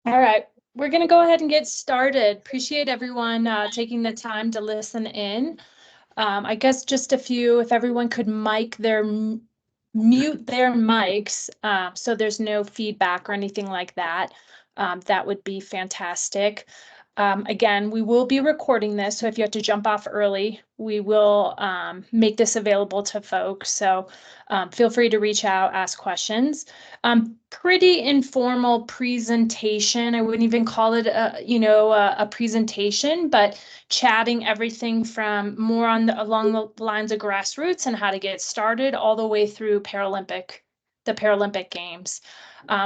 All right, we're going to go ahead and get started. Appreciate everyone taking the time to listen in. I guess just a few, if everyone could mute their mics so there's no feedback or anything like that, that would be fantastic. Again, we will be recording this, so if you have to jump off early, we will make this available to folks. So feel free to reach out, ask questions. Pretty informal presentation. I wouldn't even call it a presentation, but chatting everything from more along the lines of grassroots and how to get started all the way through the Paralympic Games.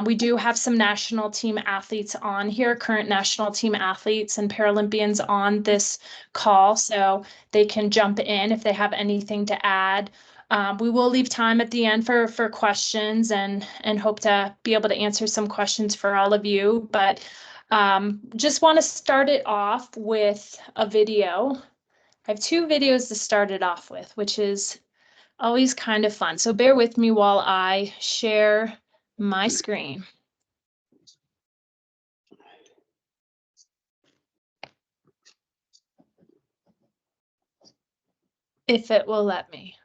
We do have some national team athletes on here, current national team athletes and Paralympians on this call, so they can jump in if they have anything to add. We will leave time at the end for questions and hope to be able to answer some questions for all of you. But just want to start it off with a video. I have two videos to start it off with, which is always kind of fun. So bear with me while I share my screen. If it will let me.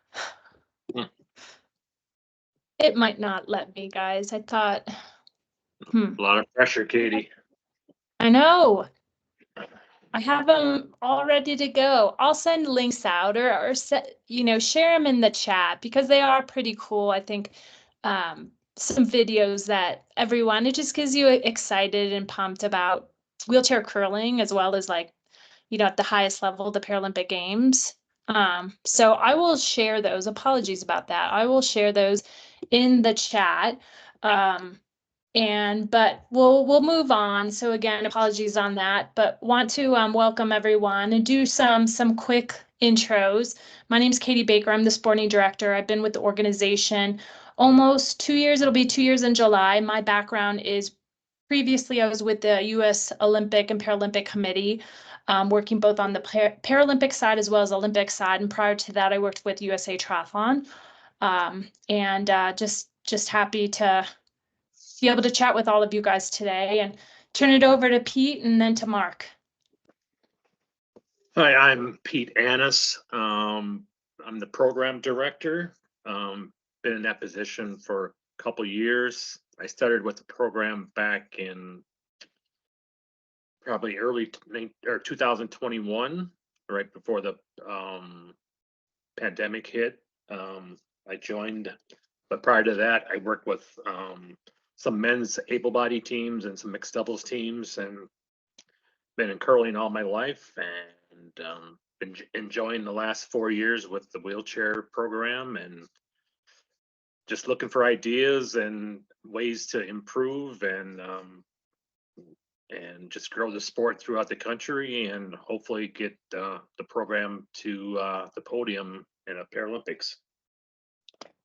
It might not let me, guys. I thought. A lot of pressure, Katie. I know. I have them all ready to go. I'll send links out or share them in the chat because they are pretty cool. I think some videos that it just gives you excited and pumped about wheelchair curling as well as at the highest level, the Paralympic Games. So I will share those. Apologies about that. I will share those in the chat. But we'll move on. So again, apologies on that, but want to welcome everyone and do some quick intros. My name is Katie Baker. I'm the sporting director. I've been with the organization almost 2 years. It'll be 2 years in July. My background is previously I was with the U.S. Olympic and Paralympic Committee, working both on the Paralympic side as well as Olympic side. And prior to that, I worked with USA Triathlon. Just happy to be able to chat with all of you guys today and turn it over to Pete and then to Mark. Hi, I'm Pete Annis. I'm the program director. Been in that position for a couple years. I started with the program back in probably early 2021, right before the pandemic hit. I joined, but prior to that, I worked with some men's able-bodied teams and some mixed doubles teams, and been in curling all my life, and been enjoying the last 4 years with the wheelchair program, and just looking for ideas and ways to improve and just grow the sport throughout the country, and hopefully get the program to the podium in the Paralympics.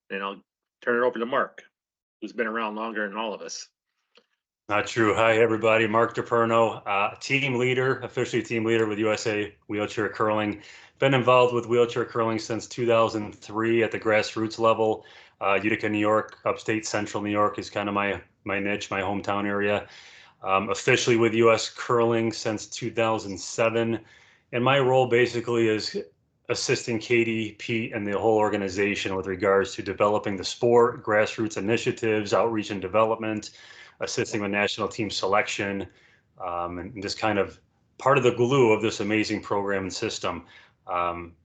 And I'll turn it over to Mark, who's been around longer than all of us. Not true. Hi, everybody. Mark DePerno, officially team leader with USA Wheelchair Curling. Been involved with wheelchair curling since 2003 at the grassroots level. Utica, New York, upstate central New York is kind of my niche, my hometown area. Officially with US Curling since 2007. And my role basically is assisting Katie, Pete, and the whole organization with regards to developing the sport, grassroots initiatives, outreach and development, assisting with national team selection, and just kind of part of the glue of this amazing program and system.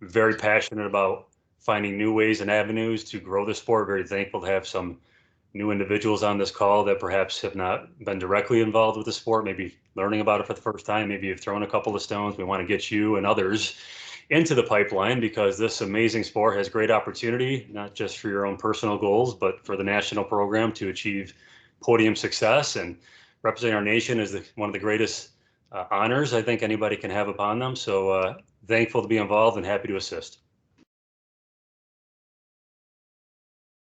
Very passionate about finding new ways and avenues to grow the sport. Very thankful to have some new individuals on this call that perhaps have not been directly involved with the sport, maybe learning about it for the first time. Maybe you've thrown a couple of stones. We want to get you and others into the pipeline because this amazing sport has great opportunity, not just for your own personal goals, but for the national program to achieve podium success. And representing our nation is one of the greatest honors I think anybody can have upon them. So thankful to be involved and happy to assist.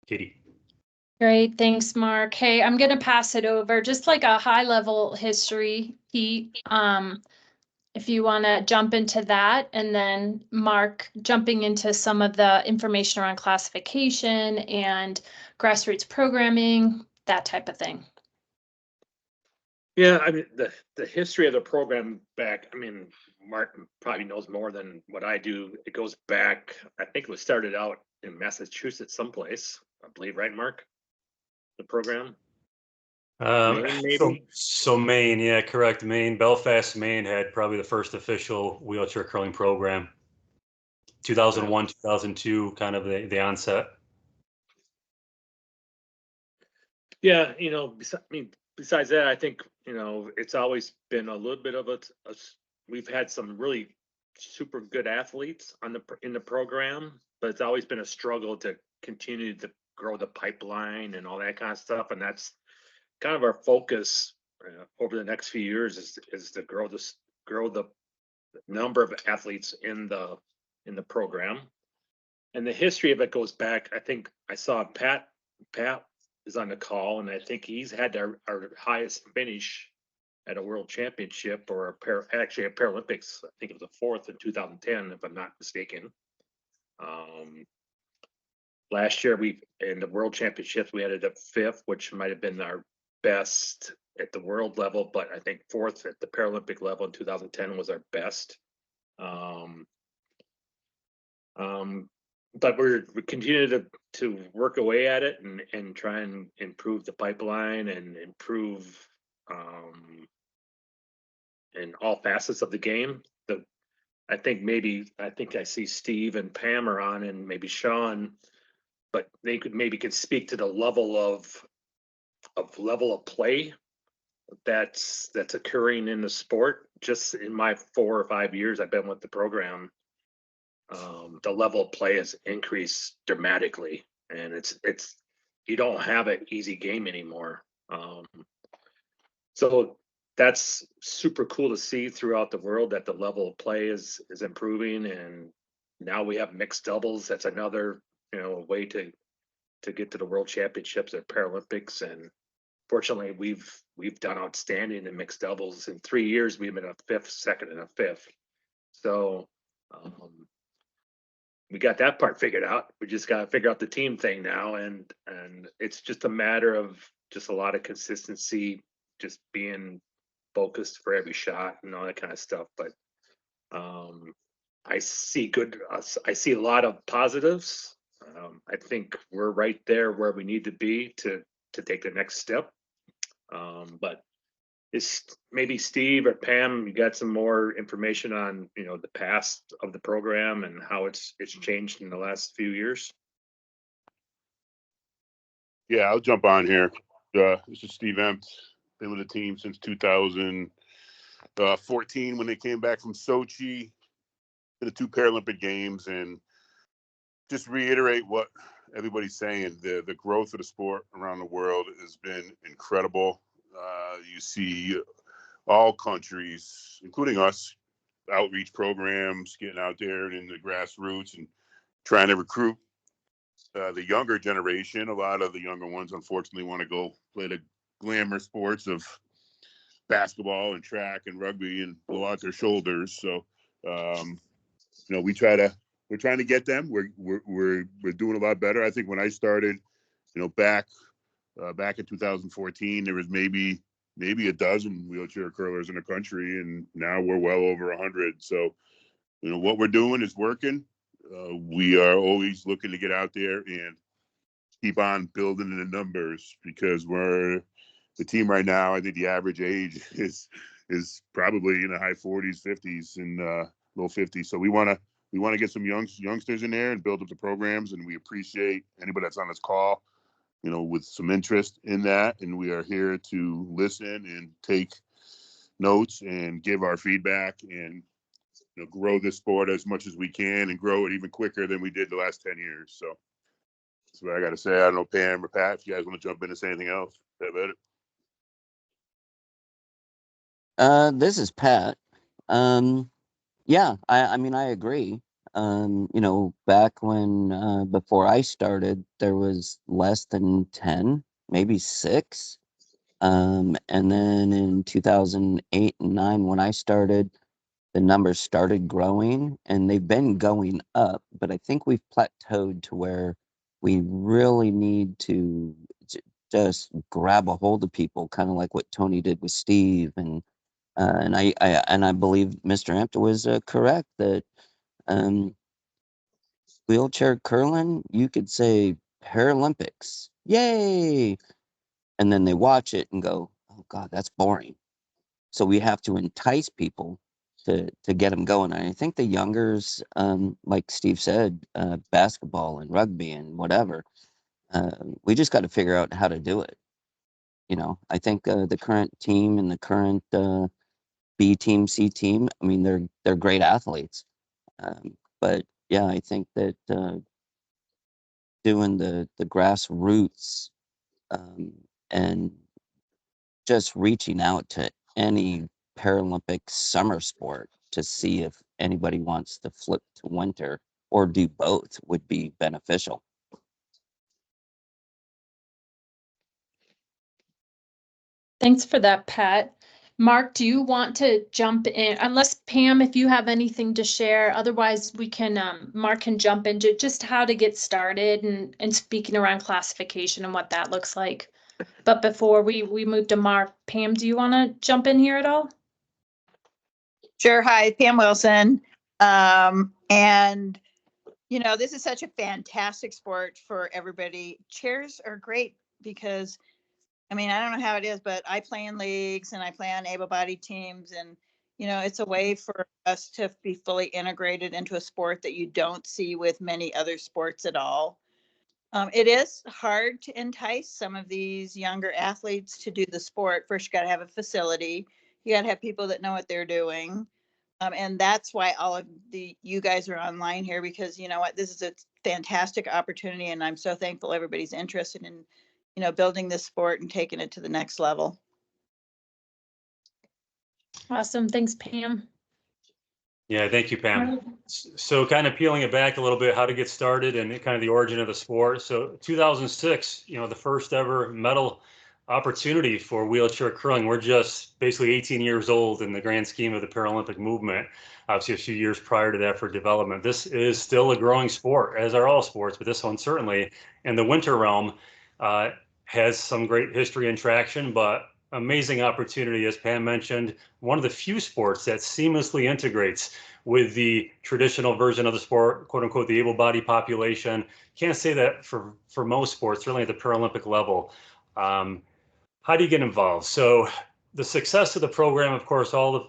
Katie. Great, thanks, Mark. Hey, I'm going to pass it over, just like a high-level history, Pete. If you want to jump into that, and then Mark jumping into some of the information around classification and grassroots programming, that type of thing. Yeah, I mean, the history of the program back, I mean, Mark probably knows more than what I do. It goes back, I think it was started out in Massachusetts someplace, I believe, right, Mark? The program? Maine, So, maybe? so Maine, yeah, correct. Maine, Belfast, Maine had probably the first official wheelchair curling program. Yeah. 2001, 2002, kind of the onset. Yeah, I mean, besides that, I think, it's always been a little bit of we've had some really super good athletes in the program, but it's always been a struggle to continue to grow the pipeline and all that kind of stuff. And that's kind of our focus over the next few years is to grow the number of athletes in the program. And the history of it goes back. I think I saw Pat is on the call, and I think he's had our highest finish at a world championship or actually a Paralympics. I think it was a fourth in 2010, if I'm not mistaken. Um, Last year we in the world championships we had it at fifth, which might have been our best at the world level, but I think fourth at the Paralympic level in 2010 was our best. Um, um, but we continue to work away at it and try and improve the pipeline and improve in all facets of the game. I think I see Steve and Pam are on and maybe Sean, but they could speak to the level of play that's occurring in the sport. Just in my 4 or 5 years I've been with the program, the level of play has increased dramatically, and it's you don't have an easy game anymore. So that's super cool to see throughout the world that the level of play is improving, and now we have mixed doubles. That's another way to get to the world championships at Paralympics, and fortunately we've done outstanding in mixed doubles. In 3 years we've been a fifth, second, and a fifth. So we got that part figured out. We just got to figure out the team thing now, and it's just a matter of just a lot of consistency, just being focused for every shot and all that kind of stuff. But I see I see a lot of positives. I think we're right there where we need to be to take the next step. But is maybe Steve or Pam, you got some more information on the past of the program and how it's changed in the last few years? Yeah, I'll jump on here. This is Steve Empt. Been with the team since 2014 when they came back from Sochi to the 2 Paralympic Games, and just reiterate what everybody's saying. The growth of the sport around the world has been incredible. You see all countries, including us, outreach programs, getting out there and in the grassroots and trying to recruit the younger generation. A lot of the younger ones, unfortunately, want to go play the glamour sports of basketball and track and rugby and blow out their shoulders. So, we're trying to get them. We're doing a lot better. I think when I started, back in 2014, there was maybe a dozen wheelchair curlers in the country, and now we're well over 100. So, what we're doing is working. We are always looking to get out there and keep on building the numbers, because we're the team right now. I think the average age is probably in the high 40s, 50s, and low 50s. So we want to get some youngsters in there and build up the programs. And we appreciate anybody that's on this call, with some interest in that. And we are here to listen and take notes and give our feedback and grow this sport as much as we can and grow it even quicker than we did the last 10 years. So that's what I got to say. I don't know, Pam or Pat, if you guys want to jump in and say anything else about it. This is Pat. Yeah, I mean, I agree. Back when, before I started, there was less than 10, maybe 6. And then in 2008 and 9, when I started, the numbers started growing, and they've been going up, but I think we've plateaued to where we really need to just grab a hold of people, kind of like what Tony did with Steve. And I believe Mr. Ampton was correct that wheelchair curling, you could say Paralympics, yay! And then they watch it and go, oh God, that's boring. So we have to entice people to get them going. And I think the youngers, like Steve said, basketball and rugby and whatever, we just got to figure out how to do it. You know, I think the current team and the current B team, C team, I mean, they're great athletes. But yeah, I think that doing the grassroots and just reaching out to any Paralympic summer sport to see if anybody wants to flip to winter or do both would be beneficial. Thanks for that, Pat. Mark, do you want to jump in? Unless Pam, if you have anything to share, otherwise we can, Mark can jump into just how to get started and speaking around classification and what that looks like. But before we move to Mark, Pam, do you want to jump in here at all? Sure. Hi, Pam Wilson. And, you know, this is such a fantastic sport for everybody. Chairs are great because, I mean, I don't know how it is, but I play in leagues and I play on able-bodied teams. And, you know, it's a way for us to be fully integrated into a sport that you don't see with many other sports at all. It is hard to entice some of these younger athletes to do the sport. First, you got to have a facility. You got to have people that know what they're doing. And that's why all of you guys are online here, because you know what, this is a fantastic opportunity. And I'm so thankful everybody's interested in, you know, building this sport and taking it to the next level. Awesome. Thanks, Pam. Yeah, thank you, Pam. So kind of peeling it back a little bit, how to get started and kind of the origin of the sport. So 2006, you know, the first ever medal opportunity for wheelchair curling. We're just basically 18 years old in the grand scheme of the Paralympic movement. Obviously, a few years prior to that for development. This is still a growing sport, as are all sports, but this one certainly. And the winter realm has some great history and traction, but amazing opportunity, as Pam mentioned, one of the few sports that seamlessly integrates with the traditional version of the sport, quote unquote, the able-bodied population. Can't say that for most sports, certainly at the Paralympic level. How do you get involved? So the success of the program, of course, all the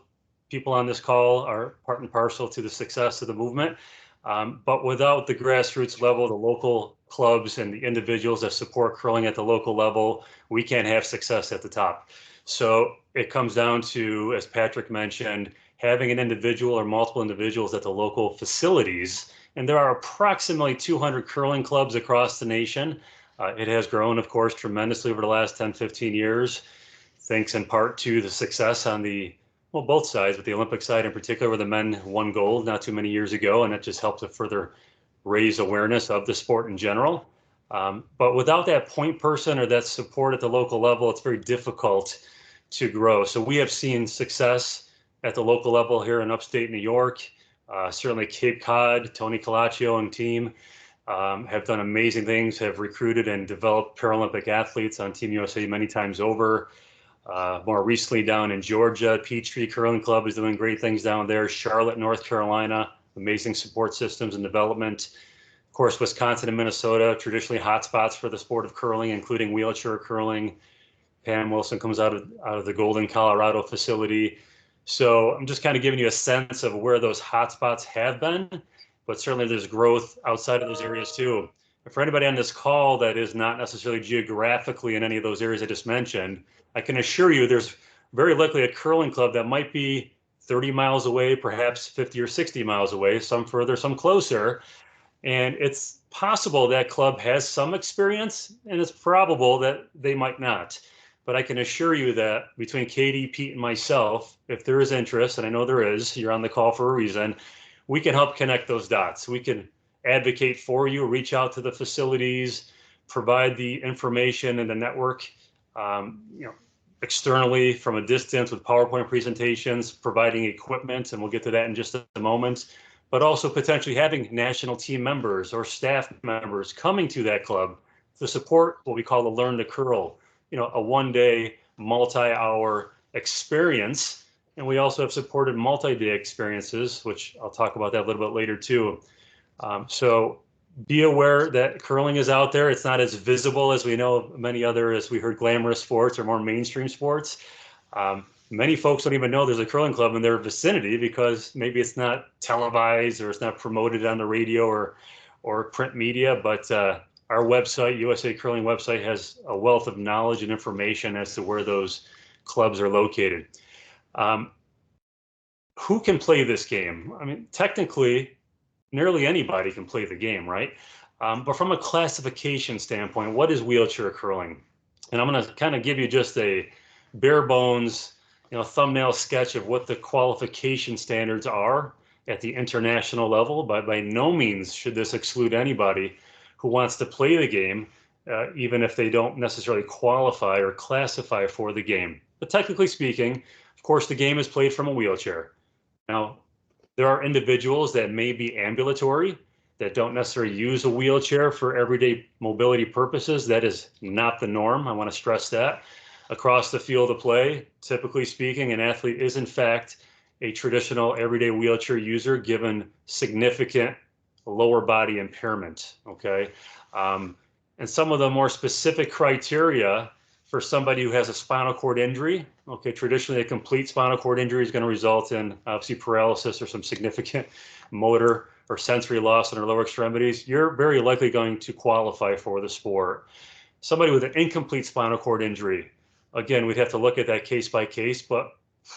people on this call are part and parcel to the success of the movement. But without the grassroots level, the local clubs and the individuals that support curling at the local level, we can't have success at the top. So it comes down to, as Patrick mentioned, having an individual or multiple individuals at the local facilities. And there are approximately 200 curling clubs across the nation. It has grown, of course, tremendously over the last 10, 15 years, thanks in part to the success on the, well, both sides, but the Olympic side in particular, where the men won gold not too many years ago, and it just helped to further raise awareness of the sport in general. But without that point person or that support at the local level, it's very difficult to grow. So we have seen success at the local level here in upstate New York, certainly Cape Cod. Tony Colaccio and team have done amazing things, have recruited and developed Paralympic athletes on Team USA many times over. More recently down in Georgia, Peachtree Curling Club is doing great things down there. Charlotte, North Carolina, amazing support systems and development. Of course, Wisconsin and Minnesota, traditionally hotspots for the sport of curling, including wheelchair curling. Pam Wilson comes out of the Golden, Colorado facility. So I'm just kind of giving you a sense of where those hotspots have been, but certainly there's growth outside of those areas too. And for anybody on this call that is not necessarily geographically in any of those areas I just mentioned, I can assure you there's very likely a curling club that might be 30 miles away, perhaps 50 or 60 miles away, some further, some closer. And it's possible that club has some experience, and it's probable that they might not. But I can assure you that between Katie, Pete, and myself, if there is interest, and I know there is, you're on the call for a reason, we can help connect those dots. We can advocate for you, reach out to the facilities, provide the information and the network, externally from a distance with PowerPoint presentations, providing equipment, and we'll get to that in just a moment, but also potentially having national team members or staff members coming to that club to support what we call the Learn to Curl, a one-day, multi-hour experience. And we also have supported multi-day experiences, which I'll talk about that a little bit later too. So be aware that curling is out there. It's not as visible as we know many other, as we heard, glamorous sports or more mainstream sports. Many folks don't even know there's a curling club in their vicinity because maybe it's not televised or it's not promoted on the radio or print media. But our website, USA Curling website, has a wealth of knowledge and information as to where those clubs are located. Who can play this game? I mean, technically, nearly anybody can play the game, right? But from a classification standpoint, what is wheelchair curling? And I'm going to kind of give you just a bare bones, thumbnail sketch of what the qualification standards are at the international level. But by no means should this exclude anybody who wants to play the game, even if they don't necessarily qualify or classify for the game. But technically speaking, of course, the game is played from a wheelchair. Now, there are individuals that may be ambulatory, that don't necessarily use a wheelchair for everyday mobility purposes. That is not the norm. I want to stress that. Across the field of play, typically speaking, an athlete is in fact a traditional everyday wheelchair user given significant lower body impairment, okay? And some of the more specific criteria for somebody who has a spinal cord injury, okay, traditionally a complete spinal cord injury is going to result in obviously paralysis or some significant motor or sensory loss in their lower extremities. You're very likely going to qualify for the sport. Somebody with an incomplete spinal cord injury, again, we'd have to look at that case by case, but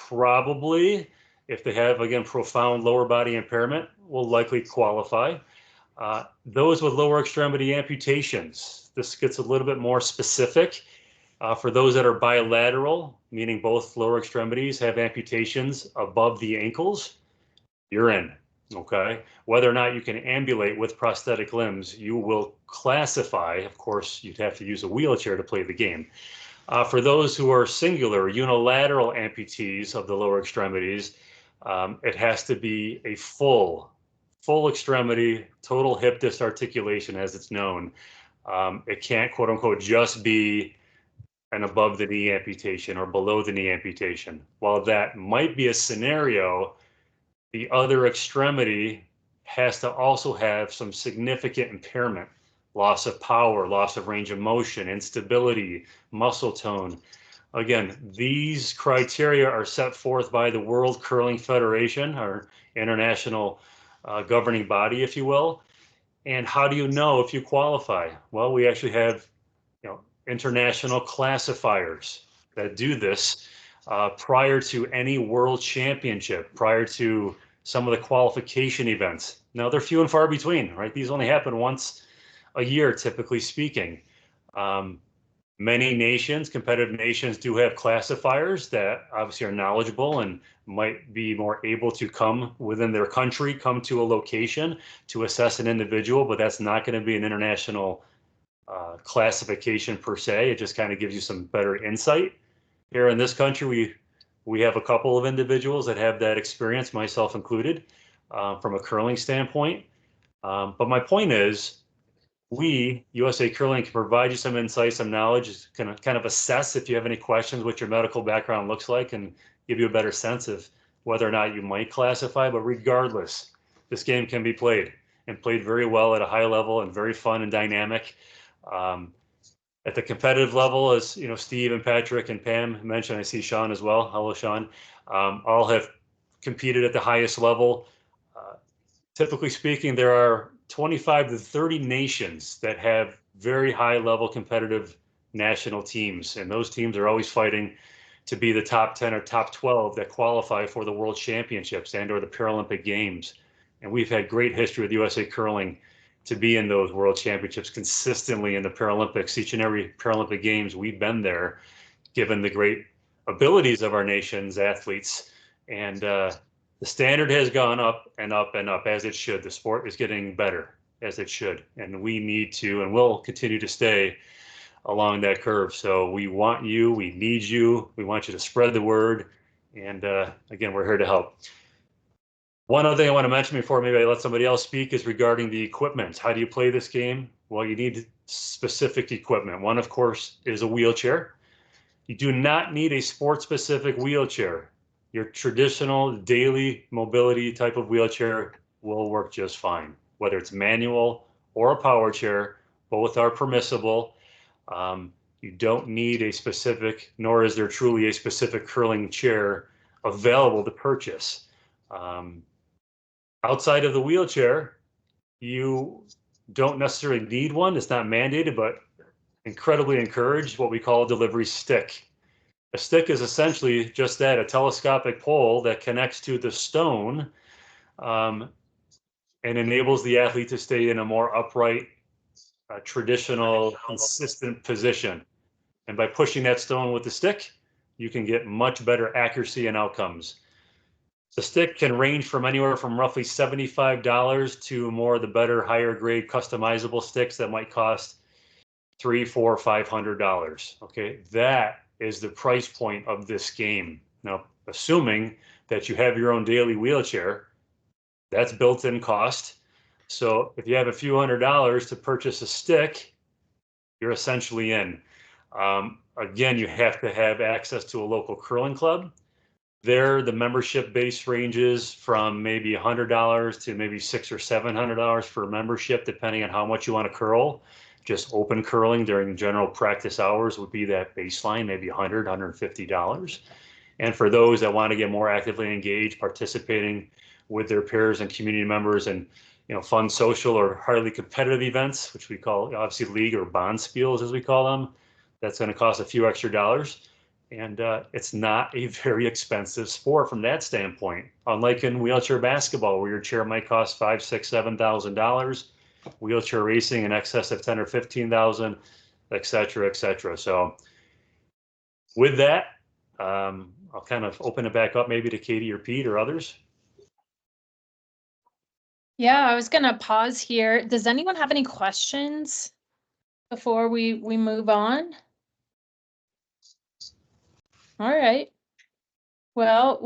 probably if they have, again, profound lower body impairment, will likely qualify. Those with lower extremity amputations, this gets a little bit more specific. For those that are bilateral, meaning both lower extremities have amputations above the ankles, you're in, okay? Whether or not you can ambulate with prosthetic limbs, you will classify. Of course, you'd have to use a wheelchair to play the game. For those who are singular, unilateral amputees of the lower extremities, it has to be a full extremity, total hip disc articulation as it's known. It can't, quote unquote, just be an above the knee amputation or below the knee amputation. While that might be a scenario, the other extremity has to also have some significant impairment, loss of power, loss of range of motion, instability, muscle tone. Again, these criteria are set forth by the World Curling Federation, our international governing body, if you will. And how do you know if you qualify? Well, we actually have international classifiers that do this prior to any world championship, prior to some of the qualification events. Now, they're few and far between, right? These only happen once a year, typically speaking. Many nations, competitive nations, do have classifiers that obviously are knowledgeable and might be more able to come within their country, come to a location to assess an individual, but that's not going to be an international classification per se. It just kind of gives you some better insight. Here in this country, we have a couple of individuals that have that experience, myself included, from a curling standpoint. But my point is, we, USA Curling, can provide you some insight, some knowledge, can kind of assess if you have any questions, what your medical background looks like, and give you a better sense of whether or not you might classify. But regardless, this game can be played and played very well at a high level and very fun and dynamic. At the competitive level, as Steve and Patrick and Pam mentioned, I see Sean as well. Hello, Sean. All have competed at the highest level. Typically speaking, there are 25 to 30 nations that have very high level competitive national teams. And those teams are always fighting to be the top 10 or top 12 that qualify for the World Championships and or the Paralympic Games. And we've had great history with USA Curling to be in those World Championships consistently in the Paralympics. Each and every Paralympic Games, we've been there, given the great abilities of our nation's athletes. And the standard has gone up and up and up, as it should. The sport is getting better, as it should. And we need to and will continue to stay along that curve. So we want you, we need you, we want you to spread the word. And again, we're here to help. One other thing I want to mention before maybe I let somebody else speak is regarding the equipment. How do you play this game? Well, you need specific equipment. One, of course, is a wheelchair. You do not need a sport-specific wheelchair. Your traditional daily mobility type of wheelchair will work just fine. Whether it's manual or a power chair, both are permissible. You don't need a specific, nor is there truly a specific curling chair available to purchase. Outside of the wheelchair, you don't necessarily need one. It's not mandated, but incredibly encouraged, what we call a delivery stick. A stick is essentially just that, a telescopic pole that connects to the stone and enables the athlete to stay in a more upright, traditional, consistent position. And by pushing that stone with the stick, you can get much better accuracy and outcomes. The stick can range from anywhere from roughly $75 to more of the better, higher grade customizable sticks that might cost $300, $400, $500. Okay, that is the price point of this game. Now, assuming that you have your own daily wheelchair, that's built-in cost. So if you have a few $100s to purchase a stick, you're essentially in. Again, you have to have access to a local curling club. There, the membership base ranges from maybe $100 to maybe $600 or $700 for membership, depending on how much you want to curl. Just open curling during general practice hours would be that baseline, maybe $100, $150. And for those that want to get more actively engaged, participating with their peers and community members and fun social or highly competitive events, which we call obviously league or bond spiels as we call them, that's going to cost a few extra dollars. And it's not a very expensive sport from that standpoint. Unlike in wheelchair basketball, where your chair might cost $5,000, $6,000, $7,000, wheelchair racing in excess of 10 or 15,000, et cetera, et cetera. So with that, I'll kind of open it back up maybe to Katie or Pete or others. Yeah, I was gonna pause here. Does anyone have any questions before we move on? All right. Well,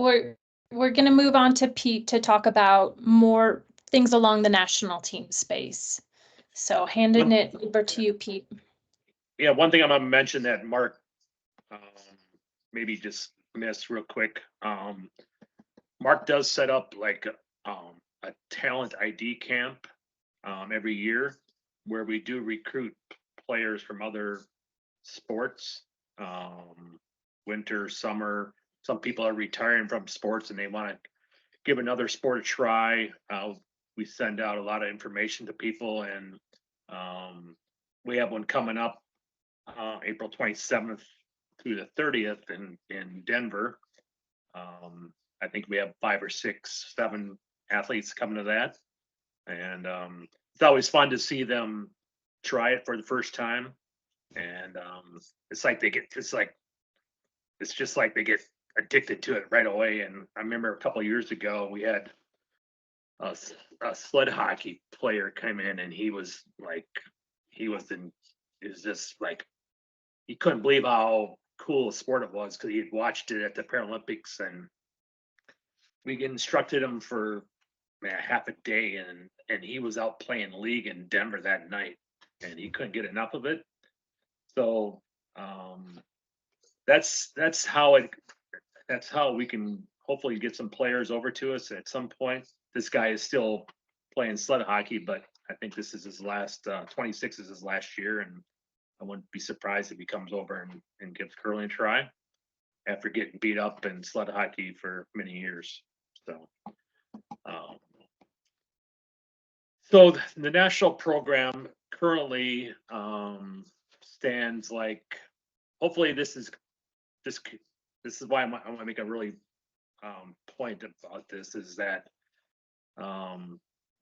we're gonna move on to Pete to talk about more things along the national team space. So handing it over to you, Pete. Yeah, one thing I'm gonna mention that Mark maybe just missed real quick. Mark does set up like a talent ID camp every year where we do recruit players from other sports, winter, summer. Some people are retiring from sports and they want to give another sport a try. We send out a lot of information to people, and we have one coming up April 27th through the 30th in Denver. I think we have 5 or 6, 7 athletes coming to that, and it's always fun to see them try it for the first time. And it's just like they get addicted to it right away. And I remember a couple of years ago we had a sled hockey player come in, and he was just like, he couldn't believe how cool a sport it was because he had watched it at the Paralympics, and we instructed him for half a day, and he was out playing league in Denver that night, and he couldn't get enough of it. So that's how we can hopefully get some players over to us at some point. This guy is still playing sled hockey, but I think this is his last 26 is his last year, and I wouldn't be surprised if he comes over and gives curling a try after getting beat up in sled hockey for many years. So the national program currently stands like, hopefully this is why I want to make a really point about this, is that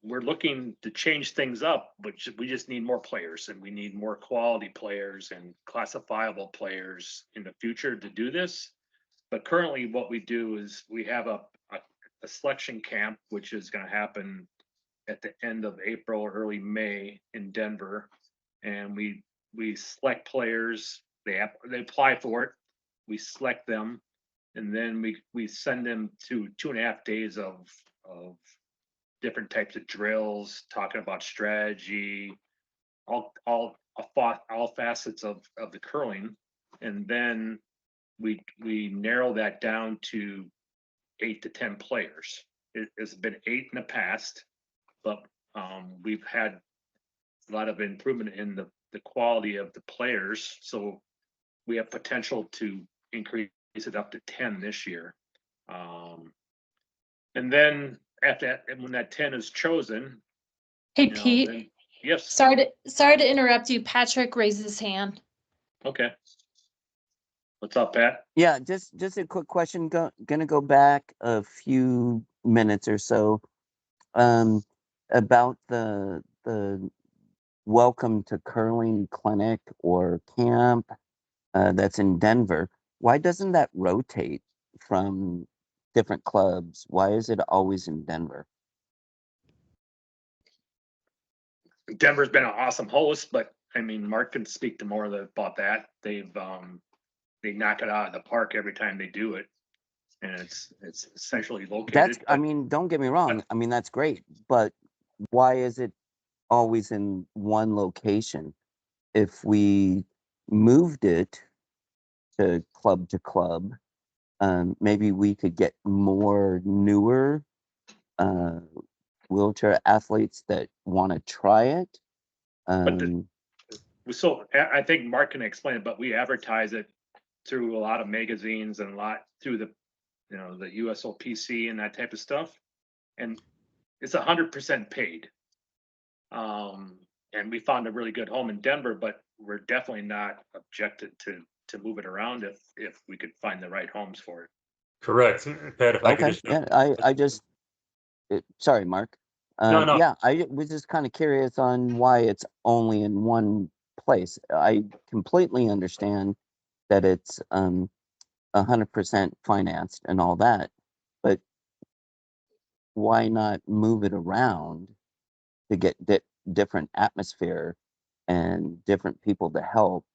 we're looking to change things up, but we just need more players, and we need more quality players and classifiable players in the future to do this. But currently what we do is we have a selection camp, which is going to happen at the end of April or early May in Denver. And we select players, they apply for it, we select them, and then we send them to 2.5 days of different types of drills, talking about strategy, all facets of the curling, and then we narrow that down to 8 to 10 players. It's been 8 in the past, but we've had a lot of improvement in the quality of the players, so we have potential to increase it up to 10 this year. And then after that, and when that 10 is chosen, Hey, you know, Pete, then, yes, sorry to interrupt you. Patrick raised his hand. okay. What's up, Pat? Yeah, just a quick question. Gonna go back a few minutes or so, about the Welcome to Curling clinic or camp that's in Denver. Why doesn't that rotate from different clubs? Why is it always in Denver? Denver's been an awesome host, but I mean, Mark can speak to more about that. They knock it out of the park every time they do it, and it's essentially located. That's, I mean, don't get me wrong. I mean, that's great, but why is it always in one location? If we moved it to club, maybe we could get more newer wheelchair athletes that want to try it. So I think Mark can explain it, but we advertise it through a lot of magazines and a lot through the USOPC and that type of stuff, and it's 100% paid. And we found a really good home in Denver, but we're definitely not objected to move it around if we could find the right homes for it. Correct. Pat, if I could Okay, just yeah, I just, sorry, Mark. No. Yeah, I was just kind of curious on why it's only in one place. I completely understand that it's 100% financed and all that, but why not move it around to get different atmosphere and different people to help?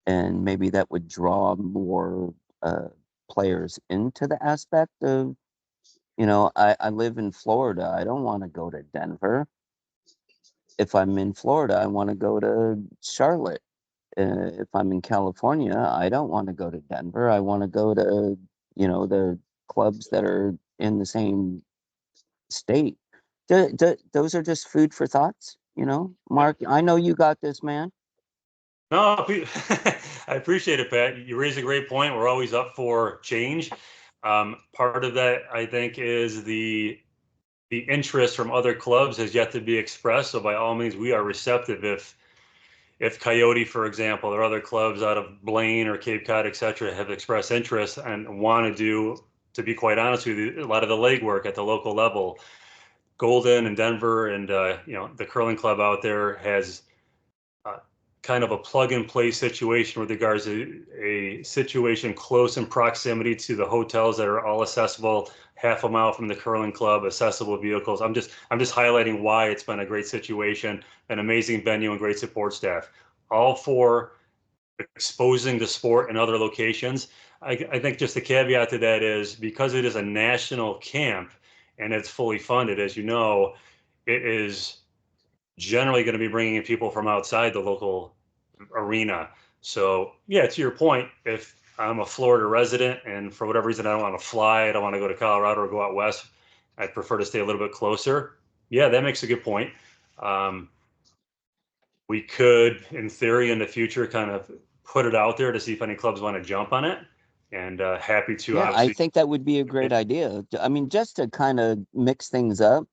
And maybe that would draw more players into the aspect of, I live in Florida. I don't want to go to Denver. If I'm in Florida, I want to go to Charlotte. If I'm in California, I don't want to go to Denver. I want to go to, the clubs that are in the same state. Those are just food for thoughts, Mark, I know you got this, man. No, I appreciate it, Pat. You raise a great point. We're always up for change. Part of that, I think, is the interest from other clubs has yet to be expressed. So by all means, we are receptive. If Coyote, for example, or other clubs out of Blaine or Cape Cod, et cetera, have expressed interest and want to do, to be quite honest with you, a lot of the legwork at the local level. Golden and Denver and the curling club out there has kind of a plug and play situation with regards to a situation close in proximity to the hotels that are all accessible, half a mile from the curling club, accessible vehicles. I'm just highlighting why it's been a great situation, an amazing venue and great support staff. All for exposing the sport in other locations. I think just the caveat to that is because it is a national camp and it's fully funded, as you know, it is generally going to be bringing in people from outside the local arena. So yeah, to your point, if I'm a Florida resident and for whatever reason I don't want to fly, I don't want to go to Colorado or go out west, I'd prefer to stay a little bit closer. Yeah, that makes a good point. We could, in theory, in the future, kind of put it out there to see if any clubs want to jump on it. And happy to. Yeah, obviously. I think that would be a great idea. I mean, just to kind of mix things up,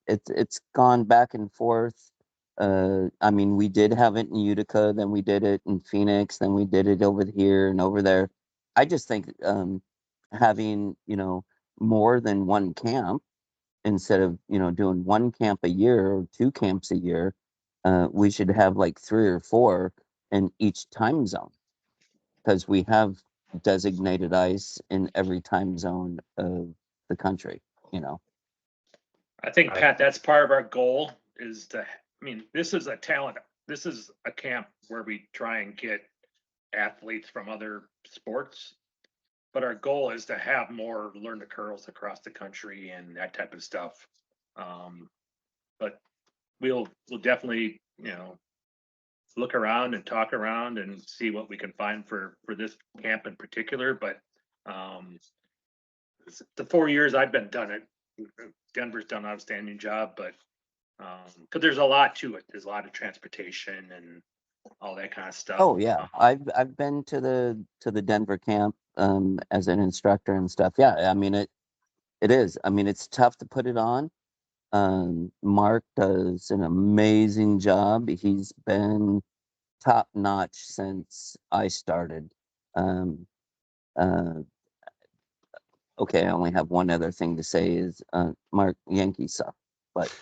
it's gone back and forth. I mean, we did have it in Utica, then we did it in Phoenix, then we did it over here and over there. I just think having, more than one camp instead of, doing one camp a year or two camps a year, we should have like 3 or 4 in each time zone because we have designated ice in every time zone of the country, I think, Pat, that's part of our goal is to, I mean, this is a camp where we try and get athletes from other sports, but our goal is to have more learn the curls across the country and that type of stuff. But we'll definitely, look around and talk around and see what we can find for this camp in particular. But the 4 years I've been done it, Denver's done an outstanding job. But because there's a lot to it, there's a lot of transportation and all that kind of stuff. Oh yeah, I've been to the Denver camp as an instructor and stuff. Yeah, I mean it is. I mean it's tough to put it on. Mark does an amazing job. He's been top notch since I started. Uh, okay, I only have one other thing to say is Mark, Yankees suck, but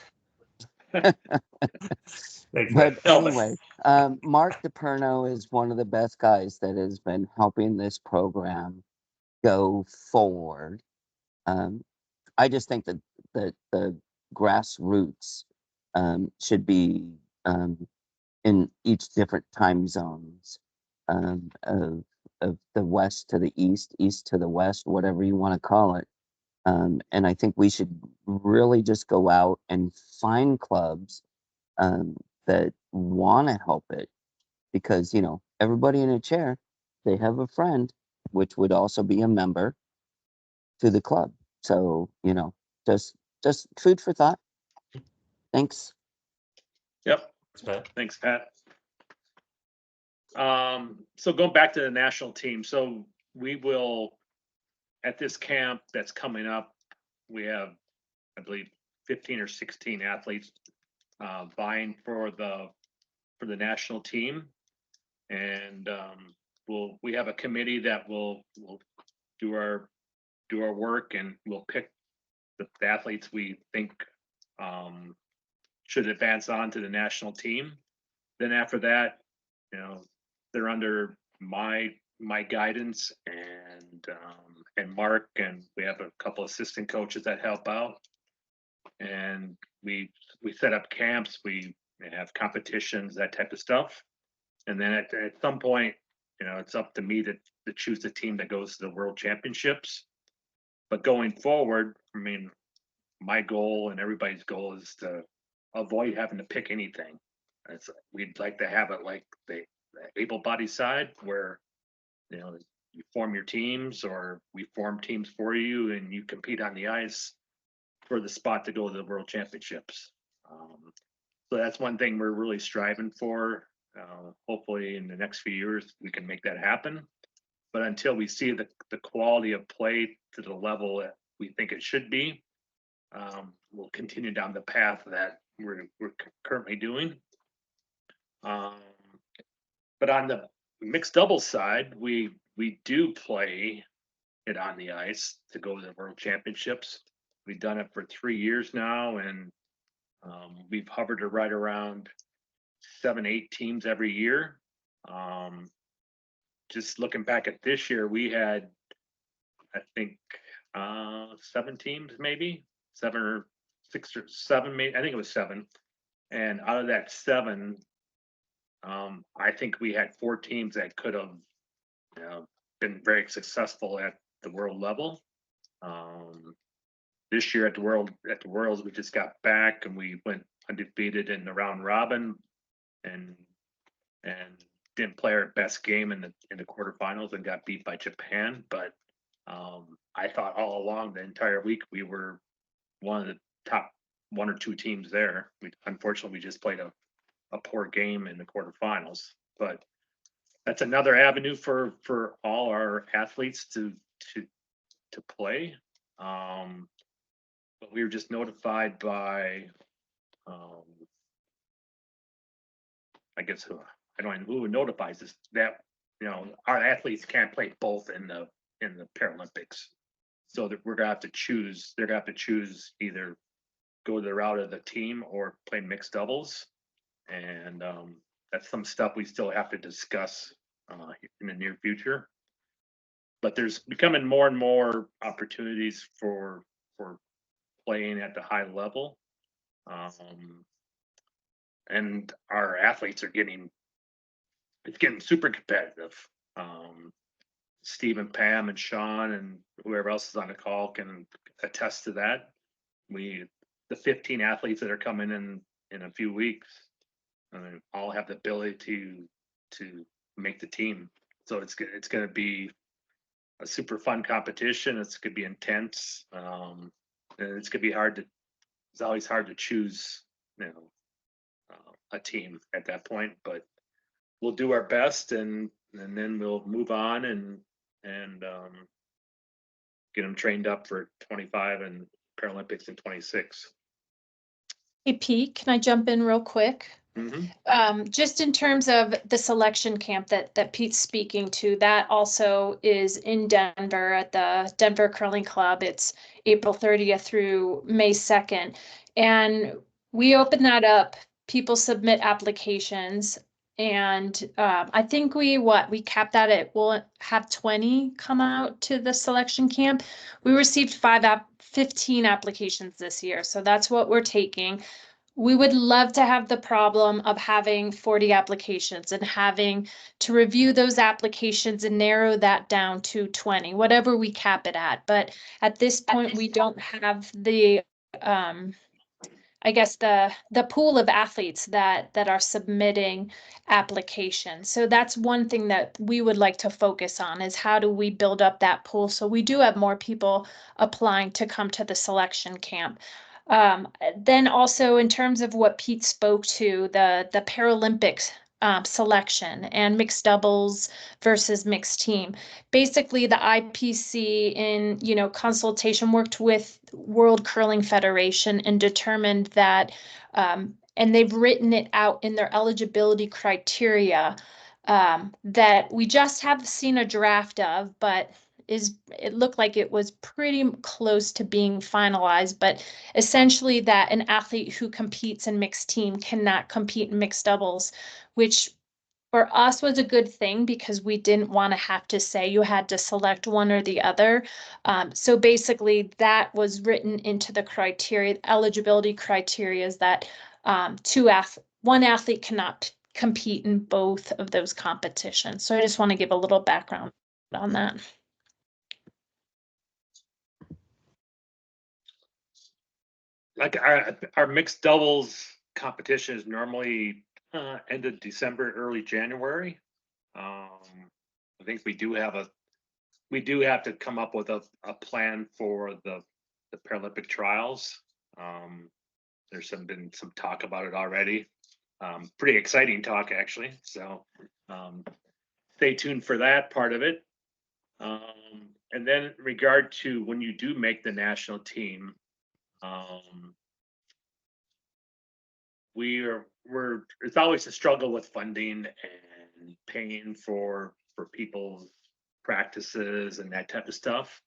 Thanks, but man. anyway, Mark DePerno is one of the best guys that has been helping this program go forward. I just think that the grassroots should be in each different time zones of the west to the east, east to the west, whatever you want to call it. And I think we should really just go out and find clubs that want to help it, because everybody in a chair, they have a friend, which would also be a member to the club. So just food for thought. Thanks. Yep. Thanks, Pat. Thanks, Pat. So going back to the national team, so we will, at this camp that's coming up, we have, I believe, 15 or 16 athletes vying for the national team, and we have a committee that will do our work, and we'll pick the athletes we think should advance on to the national team. Then after that, they're under my guidance and Mark, and we have a couple assistant coaches that help out, and we set up camps, we have competitions, that type of stuff, and then at some point, it's up to me to choose the team that goes to the world championships. But going forward, I mean, my goal and everybody's goal is to avoid having to pick anything. We'd like to have it like the able-bodied side, where you form your teams, or we form teams for you, and you compete on the ice for the spot to go to the world championships. So that's one thing we're really striving for. Hopefully in the next few years we can make that happen. But until we see the quality of play to the level that we think it should be, we'll continue down the path that we're currently doing. But on the mixed doubles side, we do play it on the ice to go to the world championships. We've done it for 3 years now, and we've hovered right around 7-8 teams every year. Just looking back at this year, we had, I think, 7 teams, maybe 7 or 6 or 7, maybe, I think it was 7. And out of that 7, I think we had 4 teams that could have been very successful at the world level. This year at the Worlds, we just got back and we went undefeated in the round robin, and didn't play our best game in the quarterfinals and got beat by Japan. But I thought all along the entire week we were one of the top 1 or 2 teams there. Unfortunately, we just played a poor game in the quarterfinals. But that's another avenue for all our athletes to play. But we were just notified by, I guess I don't know who notifies us that our athletes can't play both in the Paralympics. So that we're gonna have to choose. They're gonna have to choose either go the route of the team or play mixed doubles, and that's some stuff we still have to discuss in the near future. But there's becoming more and more opportunities for playing at the high level, and our athletes are getting super competitive. Steve and Pam and Sean and whoever else is on the call can attest to that. The 15 athletes that are coming in in a few weeks, and all have the ability to make the team. So it's going to be a super fun competition. It's going to be intense, and it's going to be hard to. It's always hard to choose, a team at that point. But we'll do our best, and then we'll move on and get them trained up for 25 and Paralympics in 26. Hey, Pete, can I jump in real quick? Mm-hmm. Just in terms of the selection camp that Pete's speaking to, that also is in Denver at the Denver Curling Club. It's April 30th through May 2nd. And we open that up. People submit applications. And I think we capped that at, we'll have 20 come out to the selection camp. We received 15 applications this year. So that's what we're taking. We would love to have the problem of having 40 applications and having to review those applications and narrow that down to 20, whatever we cap it at. But at this point, we don't have the, I guess the pool of athletes that are submitting applications. So that's one thing that we would like to focus on, is how do we build up that pool so we do have more people applying to come to the selection camp. Then also in terms of what Pete spoke to, the Paralympic selection and mixed doubles versus mixed team. Basically, the IPC in consultation worked with World Curling Federation and determined that, and they've written it out in their eligibility criteria, that we just have seen a draft of, but it looked like it was pretty close to being finalized, but essentially that an athlete who competes in mixed team cannot compete in mixed doubles, which for us was a good thing because we didn't want to have to say you had to select one or the other. So basically that was written into the criteria, eligibility criteria, is that one athlete cannot compete in both of those competitions. So I just want to give a little background on that. Like our mixed doubles competition is normally end of December, early January. I think we do have to come up with a plan for the Paralympic trials. There's been some talk about it already. Pretty exciting talk, actually. So stay tuned for that part of it. And then in regard to when you do make the national team, it's always a struggle with funding and paying for people's practices and that type of stuff.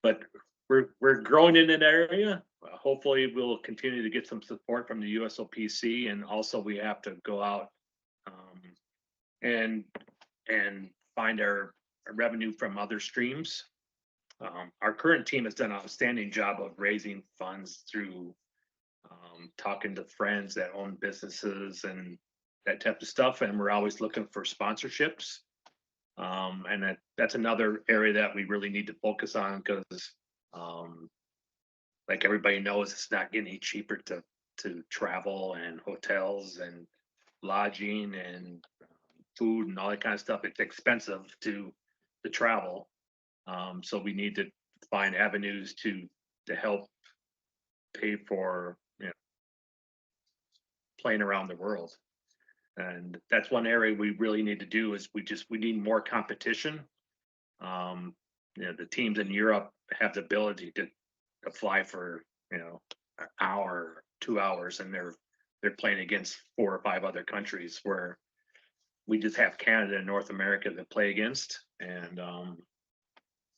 But we're growing in that area. Hopefully we'll continue to get some support from the USOPC, and also we have to go out and find our revenue from other streams. Our current team has done an outstanding job of raising funds through talking to friends that own businesses and that type of stuff, and we're always looking for sponsorships. And that's another area that we really need to focus on, because like everybody knows, it's not getting any cheaper to travel and hotels and lodging and food and all that kind of stuff. It's expensive to travel. So we need to find avenues to help pay for playing around the world. And that's one area we really need to do, is we need more competition. The teams in Europe have the ability to fly for an hour, 2 hours, and they're playing against 4 or 5 other countries, where we just have Canada and North America to play against. And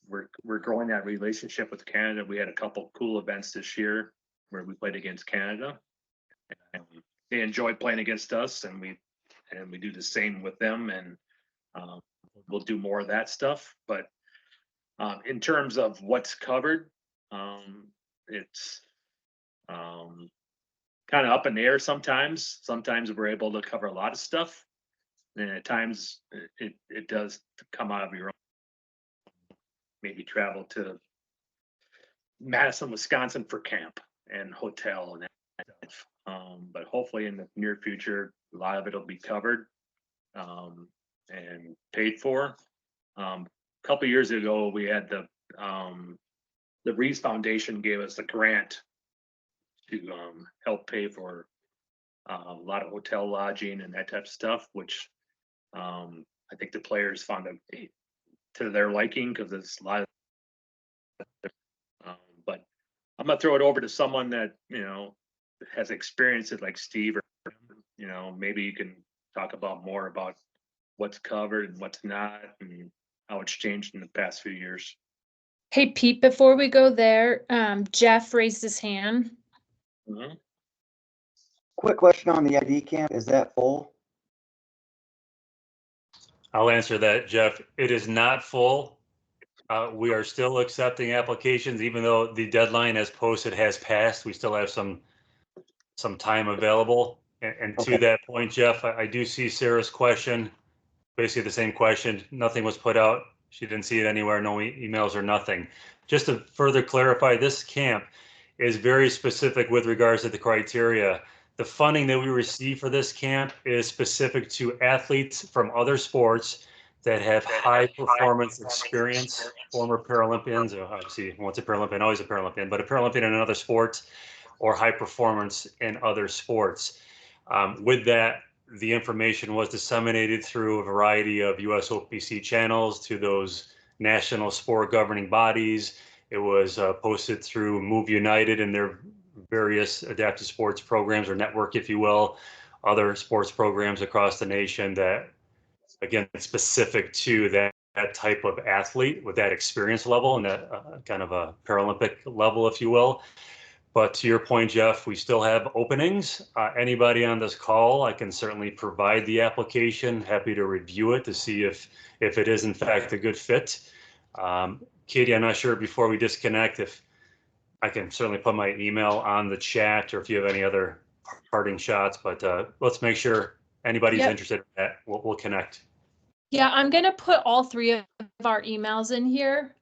we're growing that relationship with Canada. We had a couple cool events this year where we played against Canada, and they enjoyed playing against us, and we do the same with them, and we'll do more of that stuff. But in terms of what's covered, it's kind of up in the air sometimes. Sometimes we're able to cover a lot of stuff, and at times it does come out of your own. Maybe travel to Madison, Wisconsin for camp. and hotel and that stuff. But hopefully in the near future, a lot of it will be covered and paid for. A couple years ago, we had the Reese Foundation gave us a grant to help pay for a lot of hotel lodging and that type of stuff, which I think the players found it to their liking because it's a lot of. But I'm gonna throw it over to someone that has experienced it, like Steve, or maybe you can talk about more about what's covered and what's not, and how it's changed in the past few years. Hey, Pete, before we go there, Jeff raised his hand. Mm-hmm. Quick question on the ID camp. Is that full? I'll answer that, Jeff. It is not full. We are still accepting applications, even though the deadline as posted has passed. We still have some time available. And Okay. to that point, Jeff, I do see Sarah's question, basically the same question. Nothing was put out. She didn't see it anywhere, no emails or nothing. Just to further clarify, this camp is very specific with regards to the criteria. The funding that we receive for this camp is specific to athletes from other sports that have high performance experience, former Paralympians, obviously once a Paralympian, always a Paralympian, but a Paralympian in another sport, or high performance in other sports. With that, the information was disseminated through a variety of USOPC channels to those national sport governing bodies. It was posted through Move United and their various adaptive sports programs, or network, if you will, other sports programs across the nation that, again, specific to that type of athlete with that experience level and that kind of a Paralympic level, if you will. But to your point, Jeff, we still have openings. Anybody on this call, I can certainly provide the application. Happy to review it to see if it is in fact a good fit. Katie, I'm not sure before we disconnect if I can certainly put my email on the chat, or if you have any other parting shots. But let's make sure anybody's interested in that, we'll connect. Yeah, I'm gonna put all three of our emails in here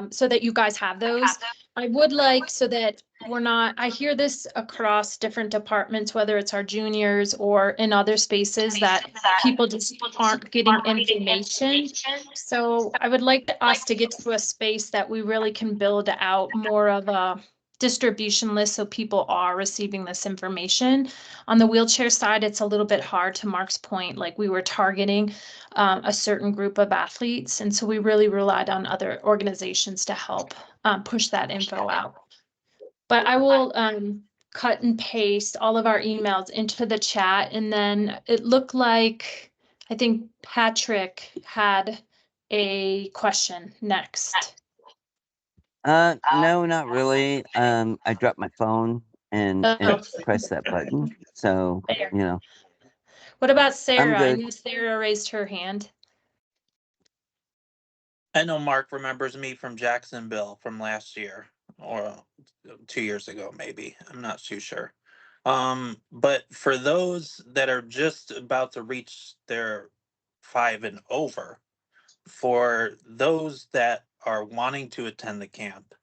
so that you guys have those. I would like, so that we're not, I hear this across different departments, whether it's our juniors or in other spaces, that people just aren't getting information. So I would like us to get to a space that we really can build out more of a distribution list so people are receiving this information. On the wheelchair side, it's a little bit hard, to Mark's point, like we were targeting a certain group of athletes. And so we really relied on other organizations to help push that info out. But I will cut and paste all of our emails into the chat. And then it looked like, I think Patrick had a question next. No, not really. I dropped my phone and pressed that button. So, Fair. you know. What about Sarah? I good. knew Sarah raised her hand. I know Mark remembers me from Jacksonville from last year, or 2 years ago, maybe. I'm not too sure. But for those that are just about to reach their 5 and over, for those that are wanting to attend the camp,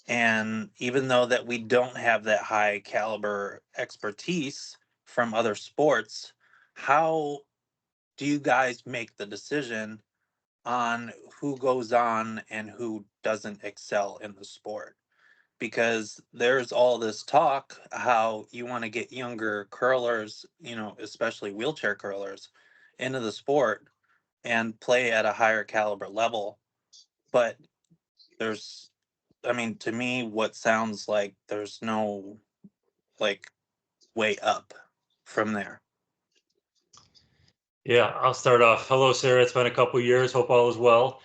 and even though that we don't have that high caliber expertise from other sports, how do you guys make the decision on who goes on and who doesn't excel in the sport? Because there's all this talk how you want to get younger curlers, especially wheelchair curlers, into the sport and play at a higher caliber level. But there's, to me, what sounds like there's no way up from there. Yeah, I'll start off. Hello, Sarah. It's been a couple of years. Hope all is well.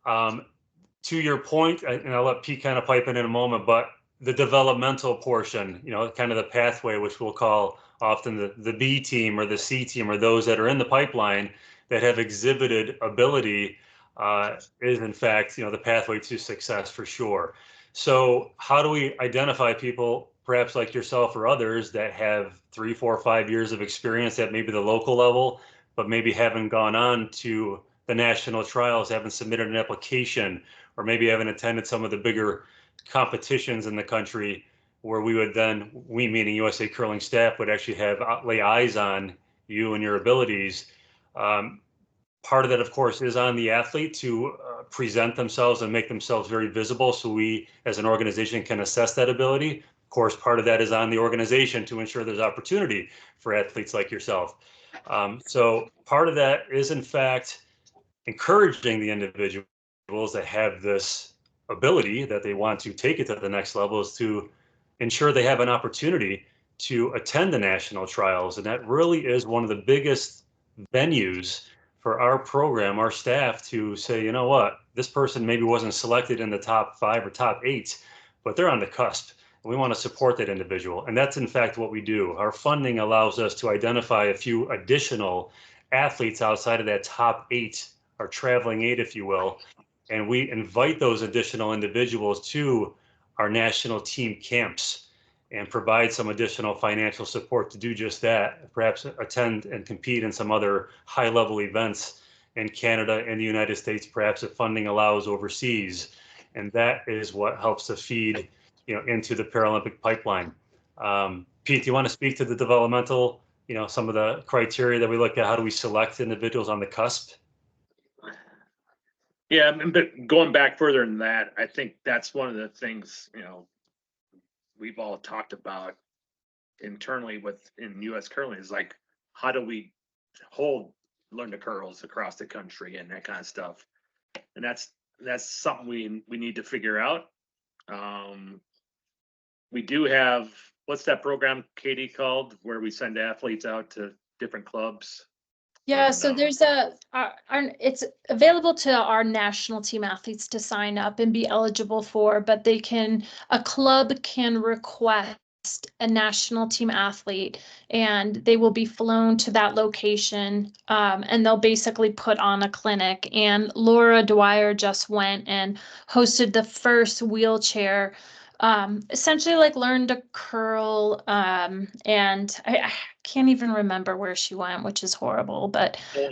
To your point, and I'll let Pete kind of pipe in a moment, but the developmental portion, kind of the pathway, which we'll call often the B team or the C team, or those that are in the pipeline that have exhibited ability, is in fact, the pathway to success for sure. So how do we identify people, perhaps like yourself or others, that have 3, 4, 5 years of experience at maybe the local level, but maybe haven't gone on to the national trials, haven't submitted an application, or maybe haven't attended some of the bigger competitions in the country? where we would then, we meaning USA Curling staff, would actually have lay eyes on you and your abilities. Part of that, of course, is on the athlete to present themselves and make themselves very visible, so we as an organization can assess that ability. Of course, part of that is on the organization to ensure there's opportunity for athletes like yourself. So part of that is, in fact, encouraging the individuals that have this ability that they want to take it to the next level, is to ensure they have an opportunity to attend the national trials. And that really is one of the biggest venues for our program, our staff, to say, you know what, this person maybe wasn't selected in the top 5 or top 8, but they're on the cusp. And we want to support that individual. And that's in fact what we do. Our funding allows us to identify a few additional athletes outside of that top 8, our traveling 8, if you will. And we invite those additional individuals to our national team camps and provide some additional financial support to do just that, perhaps attend and compete in some other high-level events in Canada and the United States, perhaps if funding allows overseas. And that is what helps to feed, into the Paralympic pipeline. Pete, do you want to speak to the developmental, some of the criteria that we look at? How do we select individuals on the cusp? Yeah, but going back further than that, I think that's one of the things, we've all talked about internally in U.S. curling, is like, how do we hold learn to curls across the country and that kind of stuff. And that's something we need to figure out. We do have, what's that program, Katie, called, where we send athletes out to different clubs? Yeah, so there's it's available to our national team athletes to sign up and be eligible for, but a club can request a national team athlete, and they will be flown to that location, and they'll basically put on a clinic. And Laura Dwyer just went and hosted the first wheelchair, essentially like learn to curl, and I can't even remember where she went, which is horrible, but She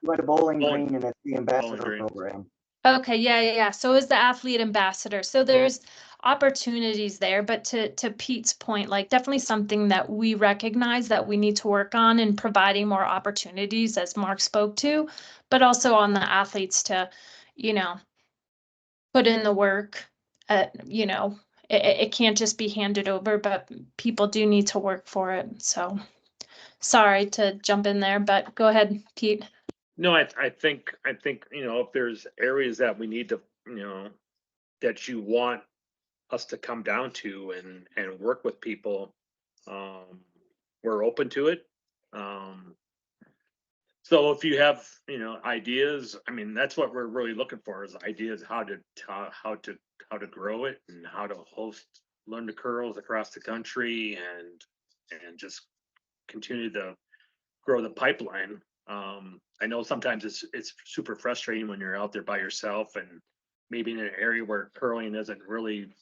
went to Bowling Green, and it's the ambassador Green. program. okay, yeah. So is the athlete ambassador. So there's opportunities there, but to Pete's point, like definitely something that we recognize that we need to work on in providing more opportunities, as Mark spoke to, but also on the athletes to, put in the work. It can't just be handed over, but people do need to work for it. So sorry to jump in there, but go ahead, Pete. No, I think, if there's areas that we need to, that you want us to come down to and work with people, we're open to it. So if you have, ideas, that's what we're really looking for, is ideas how to grow it and how to host learn to curls across the country and just continue to grow the pipeline. I know sometimes it's super frustrating when you're out there by yourself and maybe in an area where curling isn't really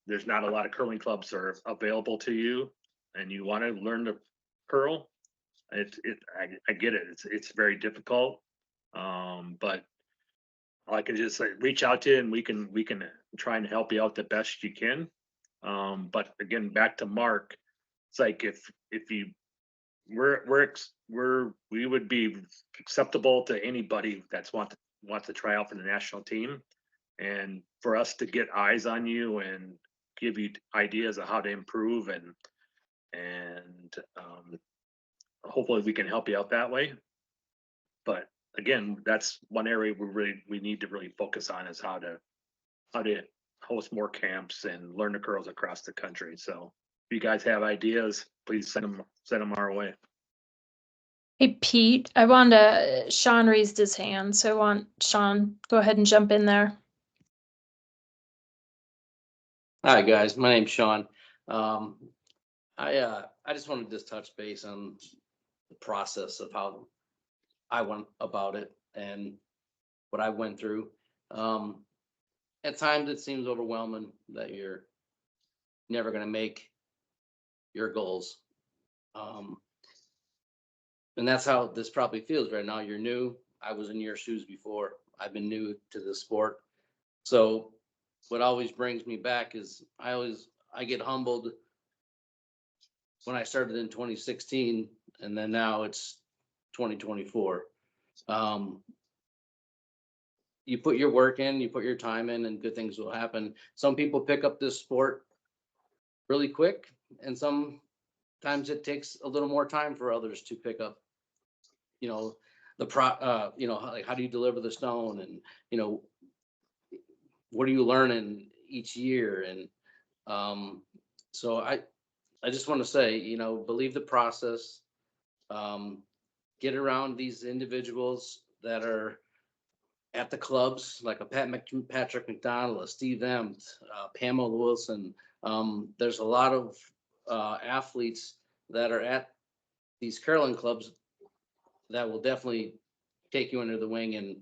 there's not a lot of curling clubs are available to you, and you want to learn to curl. I get it. It's very difficult, but I can just reach out to you, and we can try and help you out the best you can. But again, back to Mark, it's like if we would be acceptable to anybody that's wants to try out for the national team, and for us to get eyes on you and give you ideas of how to improve and hopefully we can help you out that way. But again, that's one area we need to really focus on, is how to host more camps and learn the curls across the country. So if you guys have ideas, please send them our way. Hey, Pete, Sean raised his hand, so I want Sean, go ahead and jump in there. Hi guys, my name's Sean. I just wanted to touch base on the process of how I went about it and what I went through. At times it seems overwhelming that you're never going to make your goals. And that's how this probably feels right now. You're new. I was in your shoes before. I've been new to the sport. So what always brings me back is I get humbled when I started in 2016, and then now it's 2024. You put your work in, you put your time in, and good things will happen. Some people pick up this sport really quick, and sometimes it takes a little more time for others to pick up, you know, like how do you deliver the stone, and, what are you learning each year? And so I just want to say, believe the process, get around these individuals that are at the clubs, like a Patrick McDonald, a Steve Empt, Pamela Wilson. There's a lot of athletes that are at these curling clubs that will definitely take you under the wing and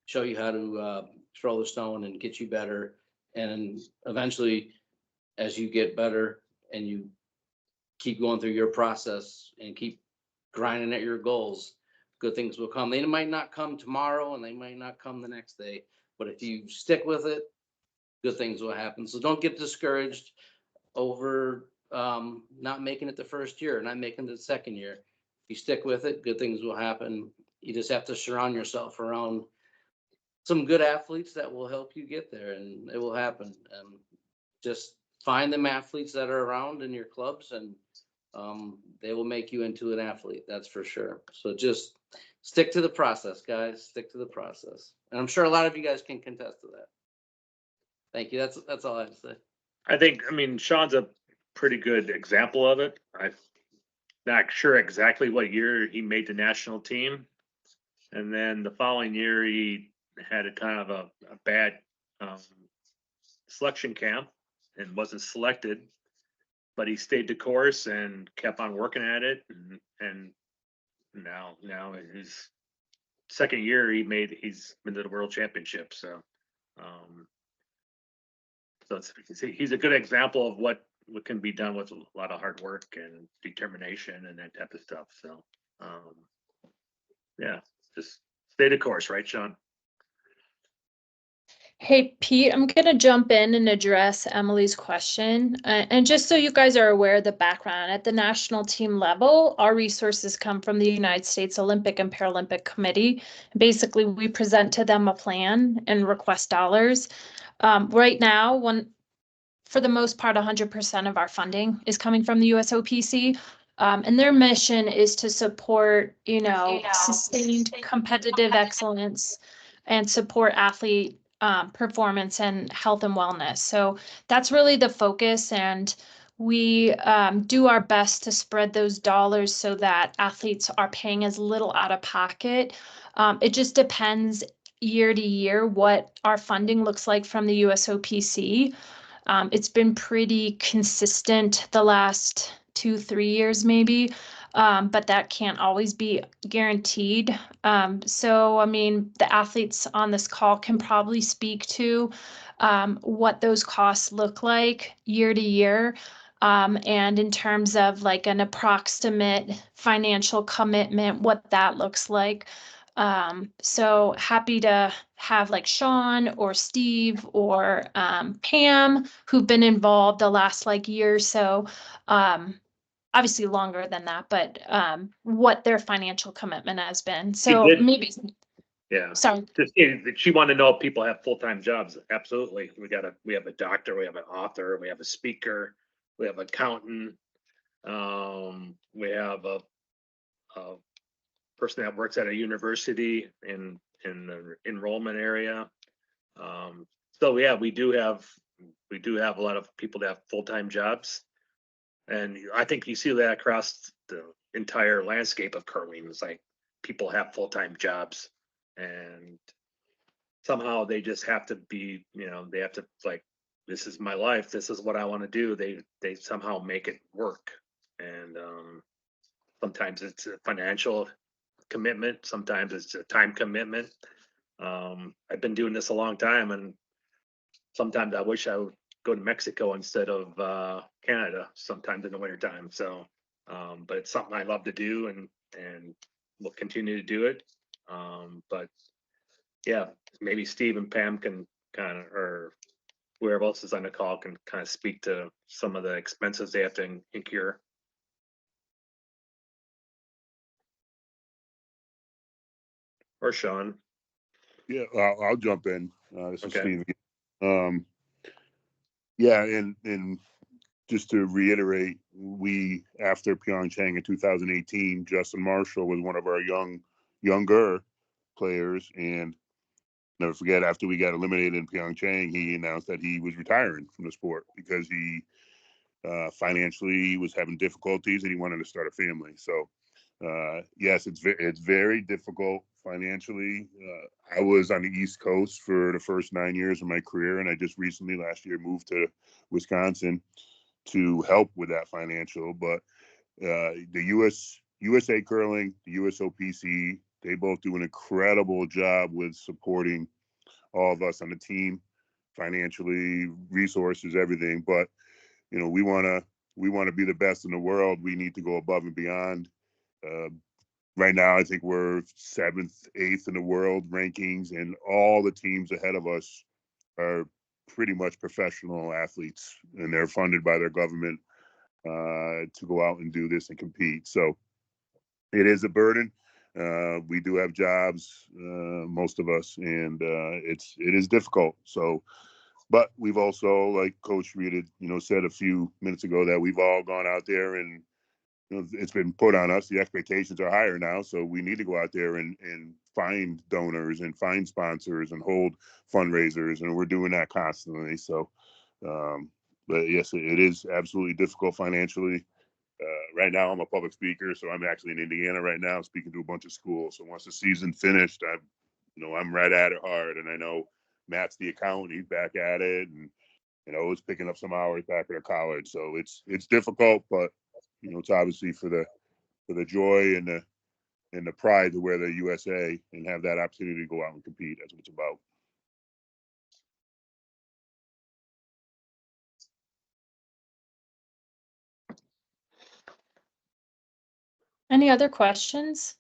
show you how to throw the stone and get you better. And eventually, as you get better and you keep going through your process and keep grinding at your goals, good things will come. They might not come tomorrow and they might not come the next day, but if you stick with it, good things will happen. So don't get discouraged over not making it the first year, not making it the second year. If you stick with it, good things will happen. You just have to surround yourself around some good athletes that will help you get there, and it will happen. Just find them athletes that are around in your clubs, and they will make you into an athlete. That's for sure. So just stick to the process, guys. Stick to the process, and I'm sure a lot of you guys can contest to that. Thank you. That's all I have to say. I mean, Sean's a pretty good example of it. I'm not sure exactly what year he made the national team, and then the following year he had a kind of a bad selection camp and wasn't selected, but he stayed the course and kept on working at it, and now in his second year he's been to the world championship. So he's a good example of what can be done with a lot of hard work and determination and that type of stuff. So yeah, just stay the course, right, Sean? Hey, Pete, I'm going to jump in and address Emily's question. And just so you guys are aware of the background, at the national team level, our resources come from the United States Olympic and Paralympic Committee. Basically, we present to them a plan and request dollars. Right now, for the most part, 100% of our funding is coming from the USOPC. And their mission is to support, sustained competitive excellence and support athlete performance and health and wellness. So that's really the focus. And we do our best to spread those dollars so that athletes are paying as little out of pocket. It just depends year to year what our funding looks like from the USOPC. It's been pretty consistent the last 2-3 years maybe, but that can't always be guaranteed. So, I mean, the athletes on this call can probably speak to what those costs look like year to year. And in terms of like an approximate financial commitment, what that looks like. So happy to have like Sean or Steve or Pam who've been involved the last like year or so, obviously longer than that, but what their financial commitment has been. So maybe, yeah. Sorry. She wanted to know if people have full-time jobs. Absolutely. We have a doctor, we have an author, we have a speaker, we have an accountant, we have a person that works at a university in the enrollment area. So yeah, we do have a lot of people that have full-time jobs, and I think you see that across the entire landscape of curling. It's like people have full-time jobs, and somehow they just have to be, they have to like, this is my life, this is what I want to do. They somehow make it work, and sometimes it's a financial commitment, sometimes it's a time commitment. I've been doing this a long time, and sometimes I wish I would go to Mexico instead of Canada sometimes in the wintertime. So but it's something I love to do, and we'll continue to do it. But yeah, maybe Steve and Pam can kind of, or whoever else is on the call can kind of speak to some of the expenses they have to incur. Or Sean. Yeah, I'll jump in. This is Okay. Steve. Yeah, and just to reiterate, we, after Pyeongchang in 2018, Justin Marshall was one of our younger players, and never forget, after we got eliminated in Pyeongchang, he announced that he was retiring from the sport because he financially was having difficulties and he wanted to start a family. So yes, it's very difficult financially. I was on the East Coast for the first 9 years of my career, and I just recently last year moved to Wisconsin to help with that financial. But the USA Curling, the USOPC, they both do an incredible job with supporting all of us on the team, financially, resources, everything. But we want to be the best in the world. We need to go above and beyond. Right now, I think we're 7th, 8th in the world rankings, and all the teams ahead of us are pretty much professional athletes, and they're funded by their government to go out and do this and compete. So it is a burden. We do have jobs, most of us, and it is difficult. So, but we've also, like Coach Reed had, said a few minutes ago, that we've all gone out there and it's been put on us. The expectations are higher now, so we need to go out there and find donors and find sponsors and hold fundraisers, and we're doing that constantly. So, but yes, it is absolutely difficult financially. Right now, I'm a public speaker, so I'm actually in Indiana right now, speaking to a bunch of schools. So once the season's finished, I'm right at it hard, and I know Matt's the accountant; he's back at it, and is picking up some hours back at college. So it's difficult, but it's obviously for the joy and the pride to wear the USA and have that opportunity to go out and compete. That's what it's about. Any other questions?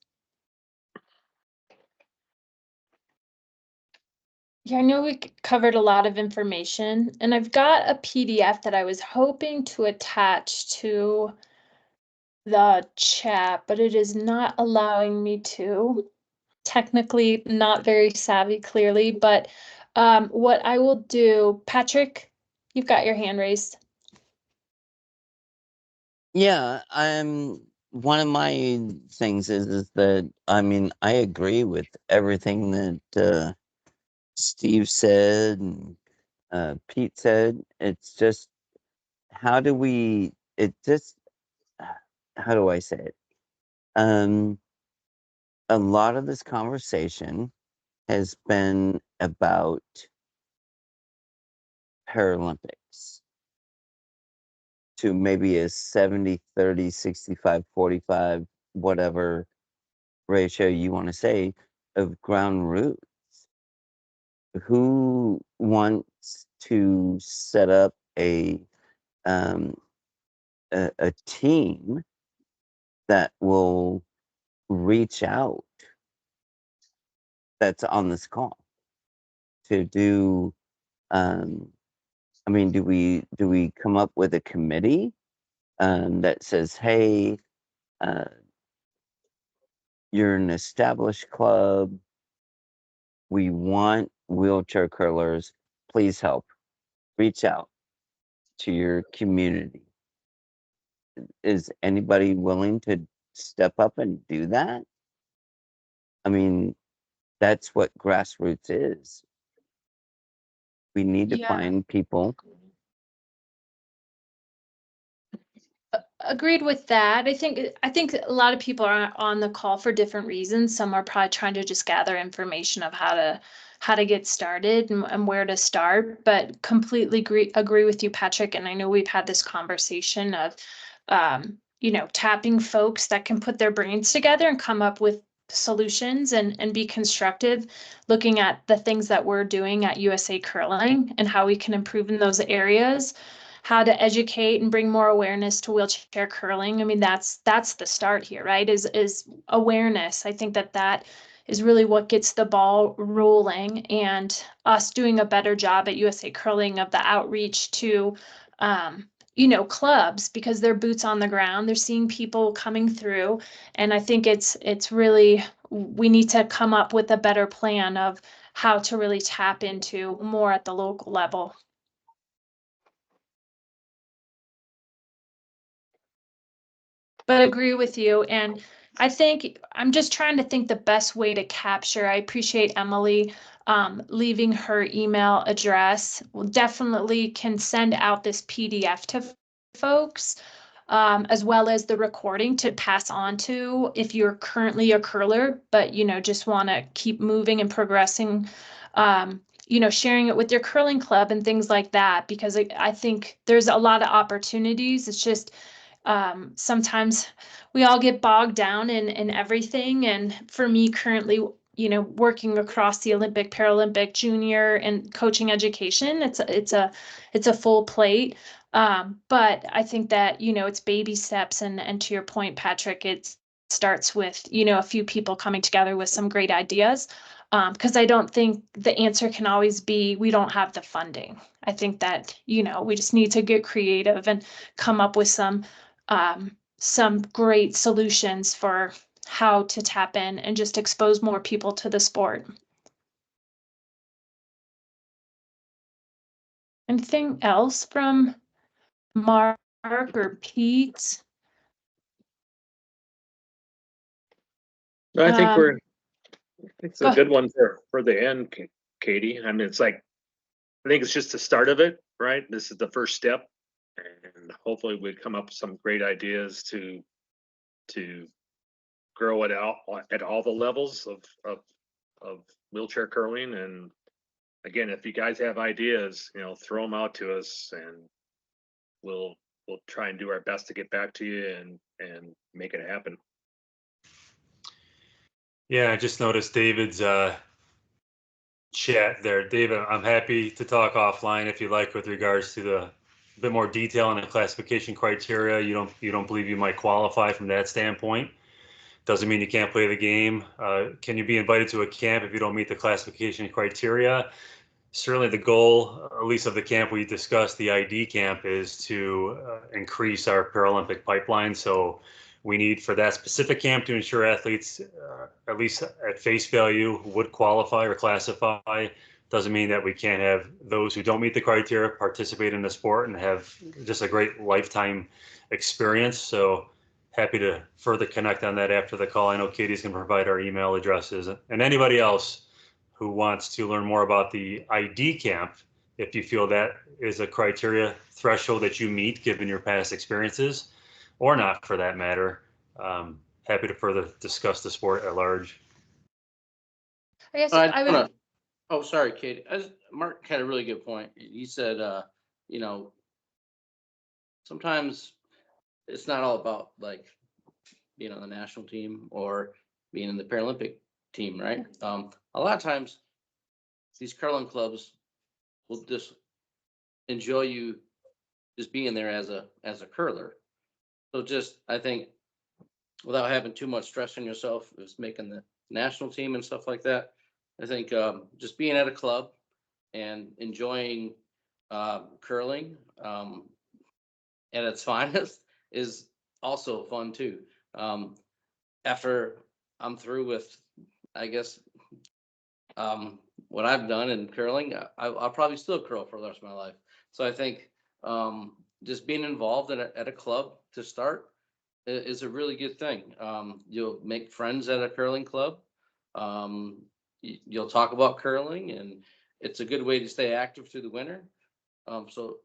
Yeah, I know we covered a lot of information, and I've got a PDF that I was hoping to attach to the chat, but it is not allowing me to. Technically not very savvy, clearly, but what I will do, Patrick, you've got your hand raised. Yeah, one of my things is that I agree with everything that Steve said and Pete said. It's just how do I say it? A lot of this conversation has been about Paralympics to maybe a 70-30, 65-45, whatever ratio you want to say, of ground roots. Who wants to set up a team that will reach out, that's on this call, to do do we come up with a committee that says, hey, you're an established club, we want wheelchair curlers, please help, reach out to your community? Is anybody willing to step up and do that? That's what grassroots is. We need to find people. Agreed with that. I think a lot of people are on the call for different reasons. Some are probably trying to just gather information of how to get started and where to start, but completely agree with you, Patrick. And I know we've had this conversation of tapping folks that can put their brains together and come up with solutions and be constructive, looking at the things that we're doing at USA Curling and how we can improve in those areas, how to educate and bring more awareness to wheelchair curling. That's the start here, right? Is awareness. I think that is really what gets the ball rolling, and us doing a better job at USA Curling of the outreach to, clubs, because they're boots on the ground. They're seeing people coming through. And I think it's really, we need to come up with a better plan of how to really tap into more at the local level. But agree with you. And I think I'm just trying to think the best way to capture. I appreciate Emily leaving her email address. We'll definitely can send out this PDF to folks, as well as the recording to pass on to if you're currently a curler, but just want to keep moving and progressing. Sharing it with your curling club and things like that, because I think there's a lot of opportunities. It's just sometimes we all get bogged down in everything. And for me currently, working across the Olympic, Paralympic, junior and coaching education, it's a full plate. But I think that, it's baby steps. And to your point, Patrick, it starts with, a few people coming together with some great ideas. Because I don't think the answer can always be, we don't have the funding. I think that, we just need to get creative and come up with some great solutions for how to tap in and just expose more people to the sport. Anything else from Mark or Pete? No, I think Um, it's Go a good ahead. one for the end, Katie. I mean, it's like, I think it's just the start of it, right? This is the first step, and hopefully we come up with some great ideas to grow it out at all the levels of wheelchair curling. And again, if you guys have ideas, throw them out to us, and we'll try and do our best to get back to you and make it happen. Yeah, I just noticed David's chat there. David, I'm happy to talk offline if you like with regards to the bit more detail on the classification criteria. You don't believe you might qualify from that standpoint. Doesn't mean you can't play the game. Can you be invited to a camp if you don't meet the classification criteria? Certainly the goal, at least of the camp we discussed, the ID camp, is to increase our Paralympic pipeline. So we need for that specific camp to ensure athletes, at least at face value, would qualify or classify. Doesn't mean that we can't have those who don't meet the criteria participate in the sport and have just a great lifetime experience. So happy to further connect on that after the call. I know Katie's can provide our email addresses, and anybody else who wants to learn more about the ID camp, if you feel that is a criteria threshold that you meet given your past experiences, or not for that matter, happy to further discuss the sport at large. I guess I would. Oh, sorry, Katie. Mark had a really good point. He said, sometimes it's not all about like being on the national team or being in the Paralympic team, right? A lot of times these curling clubs will just enjoy you just being there as a curler. So just, I think, without having too much stress on yourself, is making the national team and stuff like that. I think just being at a club and enjoying curling at its finest is also fun too. After I'm through with, I guess, what I've done in curling, I'll probably still curl for the rest of my life. So I think just being involved at a club to start is a really good thing. You'll make friends at a curling club. You'll talk about curling, and it's a good way to stay active through the winter. So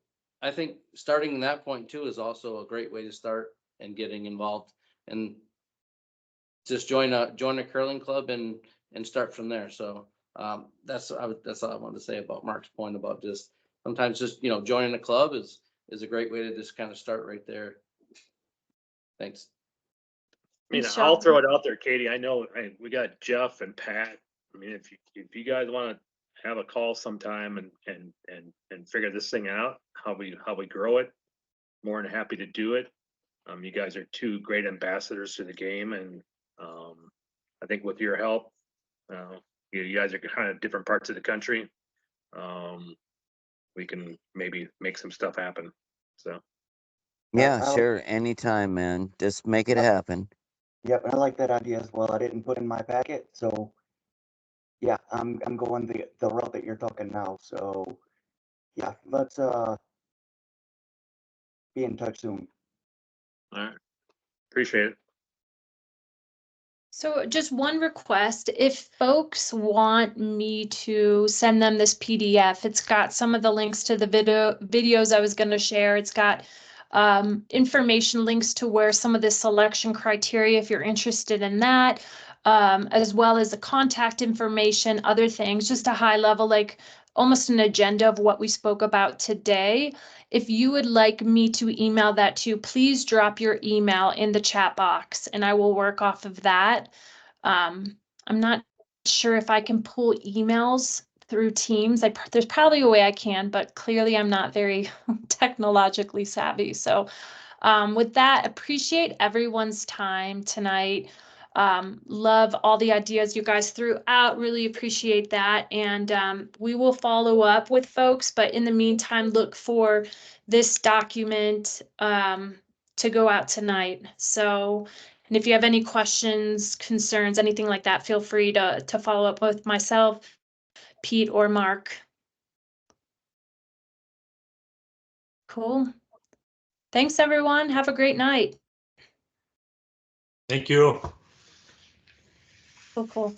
I think starting in that point too is also a great way to start and getting involved, and just join a curling club and start from there. So that's all I wanted to say about Mark's point about just sometimes just joining a club is a great way to just kind of start right there. Thanks. I mean, I'll throw it out there, Katie. I know we got Jeff and Pat. I mean, if you guys want to have a call sometime and figure this thing out, how we grow it, more than happy to do it. You guys are two great ambassadors to the game, and I think with your help, You guys are kind of different parts of the country. We can maybe make some stuff happen. So. Yeah, I'll- sure. Anytime, man. Just make it Yep. happen. Yep, I like that idea as well. I didn't put in my packet, so yeah, I'm going the route that you're talking now. So yeah, let's be in touch soon. All right. Appreciate it. So just one request, if folks want me to send them this PDF, it's got some of the links to the videos I was going to share. It's got information links to where some of the selection criteria, if you're interested in that, as well as the contact information, other things, just a high level, like almost an agenda of what we spoke about today. If you would like me to email that to you, please drop your email in the chat box and I will work off of that. I'm not sure if I can pull emails through Teams. There's probably a way I can, but clearly I'm not very technologically savvy. So with that, appreciate everyone's time tonight. Love all the ideas you guys threw out. Really appreciate that. And we will follow up with folks. But in the meantime, look for this document to go out tonight. So, and if you have any questions, concerns, anything like that, feel free to follow up with myself, Pete, or Mark. Cool. Thanks, everyone. Have a great night. Thank you. Cool.